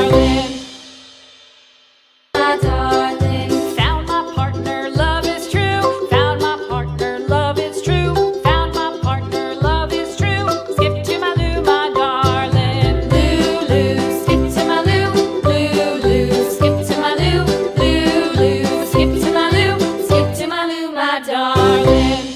darling. My darling. Found my partner, love is true. Found my partner, love is true. Found my partner, love is true. Skip to my loo, my darling. Loo, skip to my loo. Loo, skip to my loo. Loo, skip to my loo. Skip to my loo, my darling.